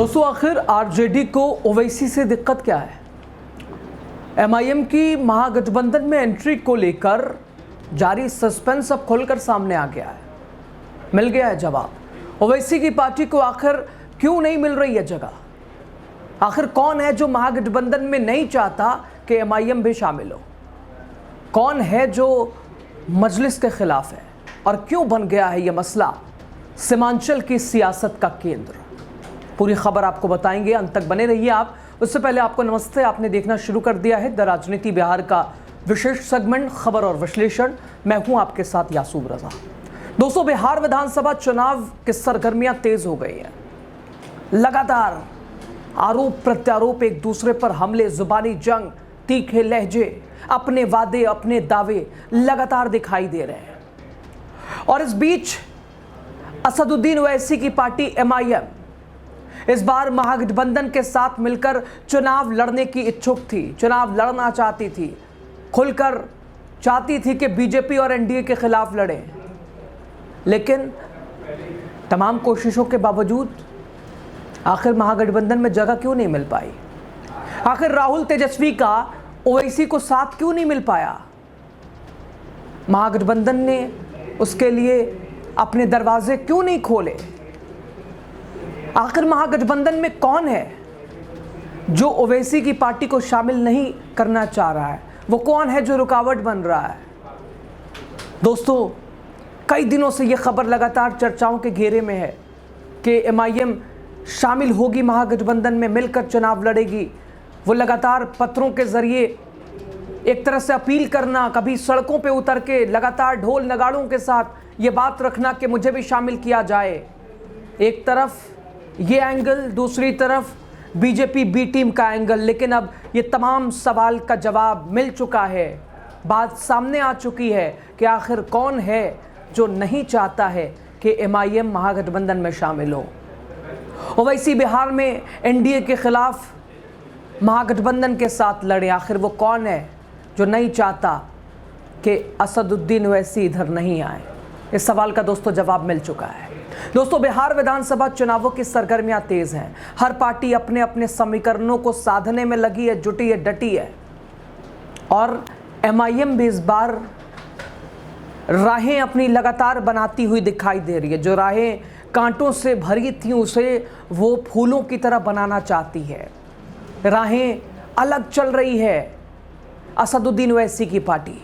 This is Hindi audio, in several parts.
दोस्तों, आखिर आरजेडी को ओवैसी से दिक्कत क्या है? एमआईएम की महागठबंधन में एंट्री को लेकर जारी सस्पेंस अब खुलकर सामने आ गया है। मिल गया है जवाब। ओवैसी की पार्टी को आखिर क्यों नहीं मिल रही है जगह? आखिर कौन है जो महागठबंधन में नहीं चाहता कि एमआईएम भी शामिल हो? कौन है जो मजलिस के खिलाफ है और क्यों बन गया है यह मसला सीमांचल की सियासत का केंद्र? पूरी खबर आपको बताएंगे, अंत तक बने रहिए आप। उससे पहले आपको नमस्ते। आपने देखना शुरू कर दिया है द राजनीति बिहार का विशेष सेगमेंट खबर और विश्लेषण। मैं हूं आपके साथ यासूब रजा। दोस्तों, बिहार विधानसभा चुनाव की सरगर्मियां तेज हो गई हैं। लगातार आरोप प्रत्यारोप, एक दूसरे पर हमले, जुबानी जंग, तीखे लहजे, अपने वादे अपने दावे लगातार दिखाई दे रहे हैं। और इस बीच असदुद्दीन ओवैसी की पार्टी एमआईएम इस बार महागठबंधन के साथ मिलकर चुनाव लड़ने की इच्छुक थी, चुनाव लड़ना चाहती थी, खुलकर चाहती थी कि बीजेपी और एनडीए के खिलाफ लड़े। लेकिन तमाम कोशिशों के बावजूद आखिर महागठबंधन में जगह क्यों नहीं मिल पाई? आखिर राहुल तेजस्वी का ओवैसी को साथ क्यों नहीं मिल पाया? महागठबंधन ने उसके लिए अपने दरवाजे क्यों नहीं खोले? आखिर महागठबंधन में कौन है जो ओवैसी की पार्टी को शामिल नहीं करना चाह रहा है? वो कौन है जो रुकावट बन रहा है? दोस्तों, कई दिनों से ये खबर लगातार चर्चाओं के घेरे में है कि एमआईएम शामिल होगी महागठबंधन में, मिलकर चुनाव लड़ेगी। वो लगातार पत्रों के जरिए एक तरह से अपील करना, कभी सड़कों पे उतर के लगातार ढोल नगाड़ों के साथ ये बात रखना कि मुझे भी शामिल किया जाए। एक तरफ ये एंगल, दूसरी तरफ बीजेपी बी टीम का एंगल। लेकिन अब ये तमाम सवाल का जवाब मिल चुका है। बात सामने आ चुकी है कि आखिर कौन है जो नहीं चाहता है कि एमआईएम महागठबंधन में शामिल हो। ओवैसी बिहार में एनडीए के खिलाफ महागठबंधन के साथ लड़े। आखिर वो कौन है जो नहीं चाहता कि असदुद्दीन ओवैसी इधर नहीं आए? इस सवाल का दोस्तों जवाब मिल चुका है। दोस्तों, बिहार विधानसभा चुनावों की सरगर्मियां तेज हैं। हर पार्टी अपने अपने समीकरणों को साधने में लगी है, जुटी है, डटी है। और एमआईएम भी इस बार राहें अपनी लगातार बनाती हुई दिखाई दे रही है। जो राहें कांटों से भरी थी उसे वो फूलों की तरह बनाना चाहती है। राहें अलग चल रही है असदुद्दीन ओवैसी की पार्टी।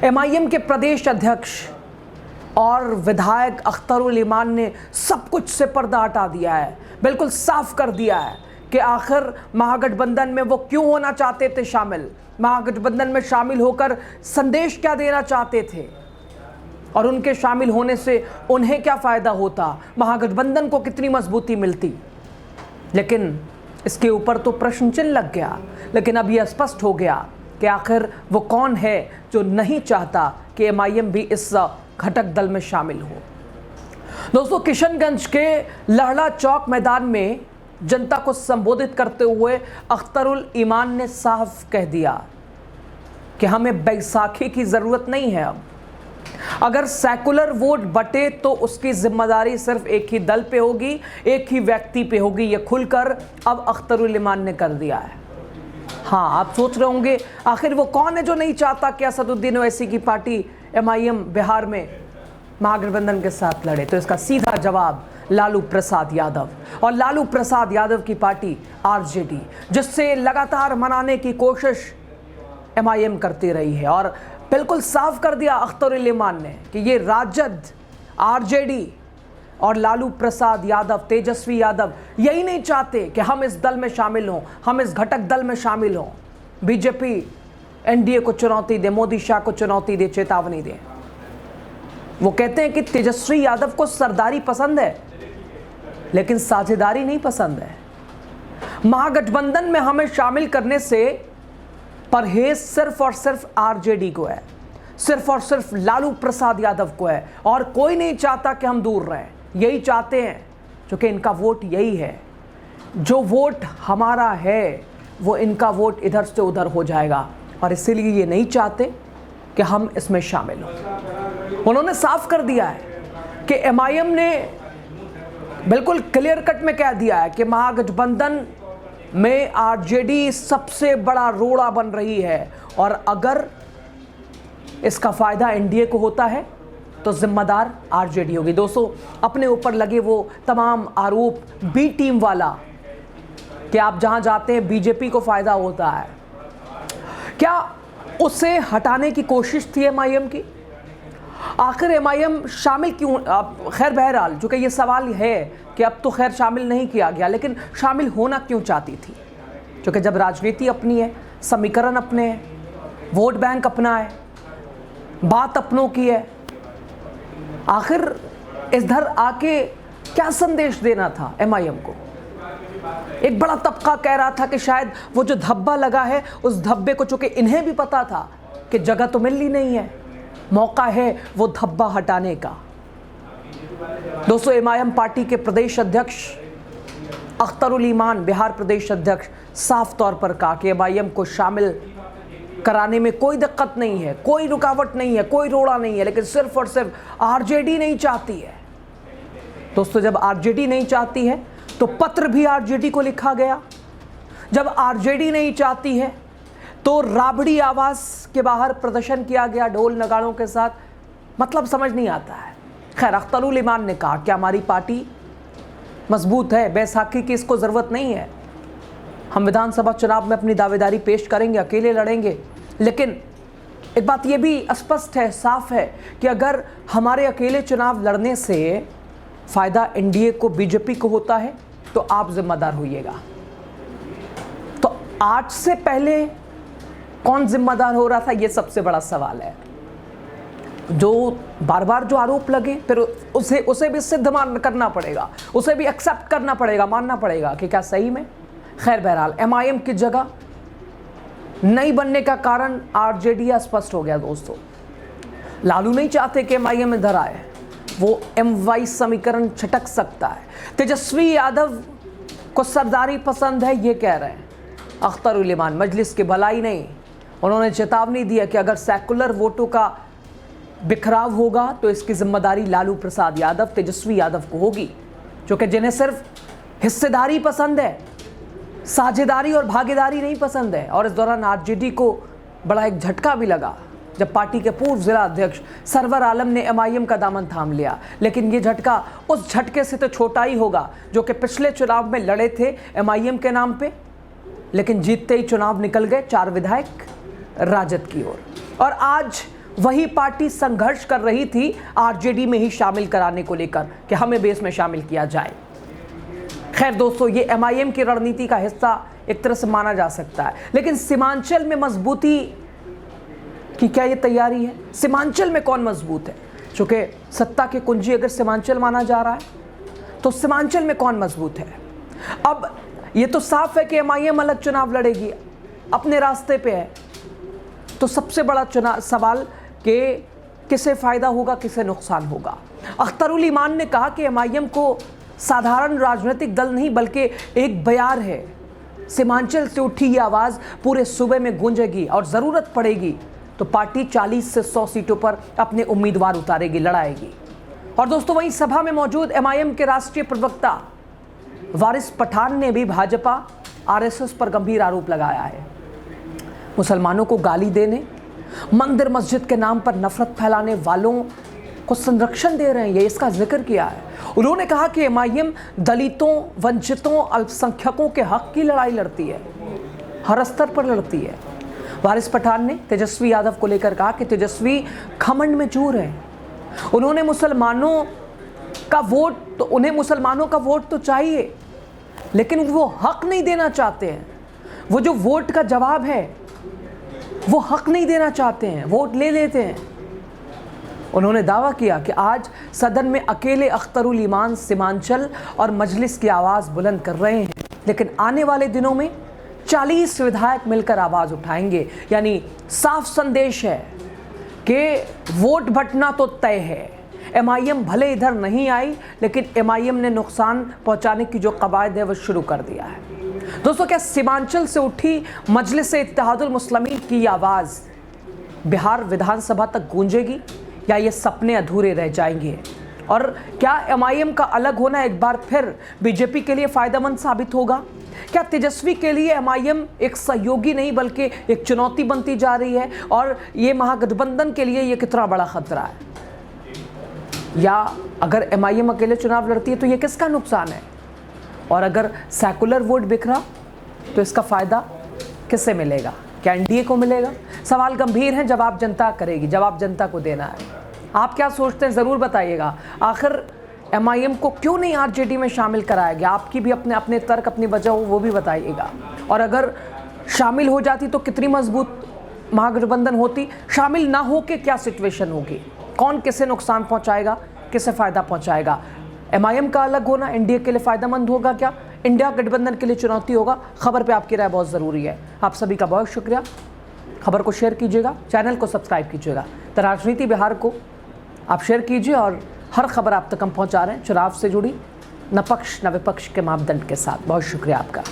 एमआईएम के प्रदेश अध्यक्ष और विधायक अख्तरुल ईमान ने सब कुछ से पर्दा हटा दिया है, बिल्कुल साफ कर दिया है कि आखिर महागठबंधन में वो क्यों होना चाहते थे शामिल, महागठबंधन में शामिल होकर संदेश क्या देना चाहते थे और उनके शामिल होने से उन्हें क्या फ़ायदा होता, महागठबंधन को कितनी मजबूती मिलती। लेकिन इसके ऊपर तो प्रश्न चिन्ह लग गया। लेकिन अब यह स्पष्ट हो गया कि आखिर वो कौन है जो नहीं चाहता कि एमआईएम भी इस घटक दल में शामिल हो। दोस्तों, किशनगंज के लहड़ा चौक मैदान में जनता को संबोधित करते हुए अख्तरुल ईमान ने साफ कह दिया कि हमें बैसाखी की जरूरत नहीं है। अब अगर सेकुलर वोट बटे तो उसकी जिम्मेदारी सिर्फ एक ही दल पे होगी, एक ही व्यक्ति पे होगी। ये खुलकर अब अख्तरुल ईमान ने कर दिया है। हाँ, आप सोच रहे होंगे आखिर वो कौन है जो नहीं चाहता कि असदुद्दीन ओवैसी की पार्टी एमआईएम बिहार में महागठबंधन के साथ लड़े? तो इसका सीधा जवाब लालू प्रसाद यादव और लालू प्रसाद यादव की पार्टी आरजेडी, जिससे लगातार मनाने की कोशिश एमआईएम करती रही है। और बिल्कुल साफ कर दिया अख्तरुल ईमान ने कि ये राजद, आरजेडी और लालू प्रसाद यादव, तेजस्वी यादव यही नहीं चाहते कि हम इस दल में शामिल हों, हम इस घटक दल में शामिल हों। बीजेपी एनडीए को चुनौती दे, मोदी शाह को चुनौती दे, चेतावनी दे। वो कहते हैं कि तेजस्वी यादव को सरदारी पसंद है लेकिन साझेदारी नहीं पसंद है। महागठबंधन में हमें शामिल करने से परहेज सिर्फ और सिर्फ आरजेडी को है, सिर्फ और सिर्फ लालू प्रसाद यादव को है। और कोई नहीं चाहता कि हम दूर रहें। यही चाहते हैं क्योंकि इनका वोट यही है। जो वोट हमारा है वो इनका वोट इधर से उधर हो जाएगा और इसीलिए ये नहीं चाहते कि हम इसमें शामिल हों। उन्होंने साफ कर दिया है कि एमआईएम ने बिल्कुल क्लियर कट में कह दिया है कि महागठबंधन में आरजेडी सबसे बड़ा रोड़ा बन रही है और अगर इसका फायदा एनडीए को होता है तो जिम्मेदार आरजेडी होगी। दोस्तों, अपने ऊपर लगे वो तमाम आरोप बी टीम वाला कि आप जहां जाते हैं बीजेपी को फायदा होता है, क्या उसे हटाने की कोशिश थी एमआईएम की? आखिर एमआईएम शामिल क्यों? खैर बहरहाल चूंकि ये सवाल है कि अब तो खैर शामिल नहीं किया गया, लेकिन शामिल होना क्यों चाहती थी? क्योंकि जब राजनीति अपनी है, समीकरण अपने हैं, वोट बैंक अपना है, बात अपनों की है, आखिर इधर आके क्या संदेश देना था एमआईएम को? एक बड़ा तबका कह रहा था कि शायद वो जो धब्बा लगा है उस धब्बे को, चूंकि इन्हें भी पता था कि जगह तो मिल ही नहीं है, मौका है वो धब्बा हटाने का। दोस्तों, एमआईएम पार्टी के प्रदेश अध्यक्ष अख्तरुल ईमान, बिहार प्रदेश अध्यक्ष, साफ तौर पर कहा कि एमआईएम को शामिल कराने में कोई दिक्कत नहीं है, कोई रुकावट नहीं है, कोई रोड़ा नहीं है, लेकिन सिर्फ और सिर्फ आरजेडी नहीं चाहती है। दोस्तों, जब आरजेडी नहीं चाहती है तो पत्र भी आरजेडी को लिखा गया। जब आरजेडी नहीं चाहती है तो राबड़ी आवास के बाहर प्रदर्शन किया गया ढोल नगाड़ों के साथ। मतलब समझ नहीं आता है। खैर, अख्तरुल ईमान ने कहा कि हमारी पार्टी मजबूत है, बैसाखी की इसको ज़रूरत नहीं है, हम विधानसभा चुनाव में अपनी दावेदारी पेश करेंगे, अकेले लड़ेंगे। लेकिन एक बात ये भी स्पष्ट है, साफ है कि अगर हमारे अकेले चुनाव लड़ने से फ़ायदा एनडीए को, बीजेपी को होता है तो आप जिम्मेदार होइएगा। तो आज से पहले कौन जिम्मेदार हो रहा था, ये सबसे बड़ा सवाल है। जो बार बार जो आरोप लगे फिर उसे भी सिद्ध करना पड़ेगा, उसे भी एक्सेप्ट करना पड़ेगा, मानना पड़ेगा कि क्या सही में। खैर बहरहाल, एमआईएम की जगह नहीं बनने का कारण आरजेडी स्पष्ट हो गया। दोस्तों, लालू नहीं चाहते कि एमआईएम इधर आए, वो एम-वाई समीकरण छटक सकता है। तेजस्वी यादव को सरदारी पसंद है, ये कह रहे हैं अख्तरुल ईमान। मजलिस की भलाई नहीं, उन्होंने चेतावनी दिया कि अगर सेकुलर वोटों का बिखराव होगा तो इसकी जिम्मेदारी लालू प्रसाद यादव, तेजस्वी यादव को होगी, क्योंकि जिन्हें सिर्फ हिस्सेदारी पसंद है, साझेदारी और भागीदारी नहीं पसंद है। और इस दौरान आरजेडी को बड़ा एक झटका भी लगा जब पार्टी के पूर्व जिला अध्यक्ष सरवर आलम ने एमआईएम का दामन थाम लिया। लेकिन ये झटका उस झटके से तो छोटा ही होगा जो कि पिछले चुनाव में लड़े थे एमआईएम के नाम पे, लेकिन जीतते ही चुनाव निकल गए 4 विधायक राजद की ओर। और आज वही पार्टी संघर्ष कर रही थी आरजेडी में ही शामिल कराने को लेकर कि हमें बेस में शामिल किया जाए। खैर दोस्तों, ये एमआईएम की रणनीति का हिस्सा एक तरह से माना जा सकता है, लेकिन सीमांचल में मजबूती की क्या ये तैयारी है? सीमांचल में कौन मजबूत है? चूंकि सत्ता की कुंजी अगर सीमांचल माना जा रहा है तो सीमांचल में कौन मजबूत है? अब ये तो साफ है कि एमआईएम अलग चुनाव लड़ेगी, अपने रास्ते पे है। तो सबसे बड़ा चुनाव सवाल कि किसे फ़ायदा होगा, किसे नुकसान होगा। अख्तरुल ईमान ने कहा कि एमआईएम को साधारण राजनीतिक दल नहीं बल्कि एक बयार है। सीमांचल से उठी ये आवाज़ पूरे सूबे में गूंजेगी और ज़रूरत पड़ेगी तो पार्टी 40 से 100 सीटों पर अपने उम्मीदवार उतारेगी, लड़ाएगी। और दोस्तों, वहीं सभा में मौजूद एमआईएम के राष्ट्रीय प्रवक्ता वारिस पठान ने भी भाजपा आरएसएस पर गंभीर आरोप लगाया है। मुसलमानों को गाली देने, मंदिर मस्जिद के नाम पर नफरत फैलाने वालों को संरक्षण दे रहे हैं, ये इसका जिक्र किया है। उन्होंने कहा कि एमआईएम दलितों, वंचितों, अल्पसंख्यकों के हक की लड़ाई लड़ती है, हर स्तर पर लड़ती है। वारिस पठान ने तेजस्वी यादव को लेकर कहा कि तेजस्वी घमंड में चूर है। उन्हें मुसलमानों का वोट तो चाहिए, लेकिन वो हक नहीं देना चाहते हैं। वो जो वोट का जवाब है वो हक नहीं देना चाहते हैं, वोट ले लेते हैं। उन्होंने दावा किया कि आज सदन में अकेले अख्तरुल ईमान सीमांचल और मजलिस की आवाज़ बुलंद कर रहे हैं, लेकिन आने वाले दिनों में 40 विधायक मिलकर आवाज़ उठाएंगे। यानी साफ संदेश है कि वोट बंटना तो तय है। एमआईएम भले इधर नहीं आई, लेकिन एमआईएम ने नुकसान पहुंचाने की जो कवायद है वो शुरू कर दिया है। दोस्तों, क्या सीमांचल से उठी मजलिस इत्तेहादुल मुस्लिमीन की आवाज़ बिहार विधानसभा तक गूंजेगी या ये सपने अधूरे रह जाएंगे? और क्या MIM का अलग होना एक बार फिर बीजेपी के लिए फायदेमंद साबित होगा? क्या तेजस्वी के लिए MIM एक सहयोगी नहीं बल्कि एक चुनौती बनती जा रही है? और ये महागठबंधन के लिए ये कितना बड़ा खतरा है? या अगर MIM अकेले चुनाव लड़ती है तो ये किसका नुकसान है? और अगर सेकुलर वोट बिखरा तो इसका फायदा किससे मिलेगा? क्या NDA को मिलेगा? सवाल गंभीर हैं, जवाब जनता करेगी, जवाब जनता को देना है। आप क्या सोचते हैं ज़रूर बताइएगा। आखिर MIM को क्यों नहीं RJD में शामिल कराया गया? आपकी भी अपने तर्क, अपनी वजह हो वो भी बताइएगा। और अगर शामिल हो जाती तो कितनी मजबूत महागठबंधन होती? शामिल ना हो के क्या सिचुएशन होगी? कौन किसे नुकसान पहुंचाएगा, किसे फ़ायदा पहुंचाएगा? MIM का अलग होना NDA के लिए फ़ायदेमंद होगा क्या? इंडिया गठबंधन के लिए चुनौती होगा? खबर पे आपकी राय बहुत ज़रूरी है। आप सभी का बहुत शुक्रिया। खबर को शेयर कीजिएगा, चैनल को सब्सक्राइब कीजिएगा। तो राजनीति बिहार को आप शेयर कीजिए और हर खबर आप तक हम पहुंचा रहे हैं चुनाव से जुड़ी, न पक्ष न विपक्ष के मापदंड के साथ। बहुत शुक्रिया आपका।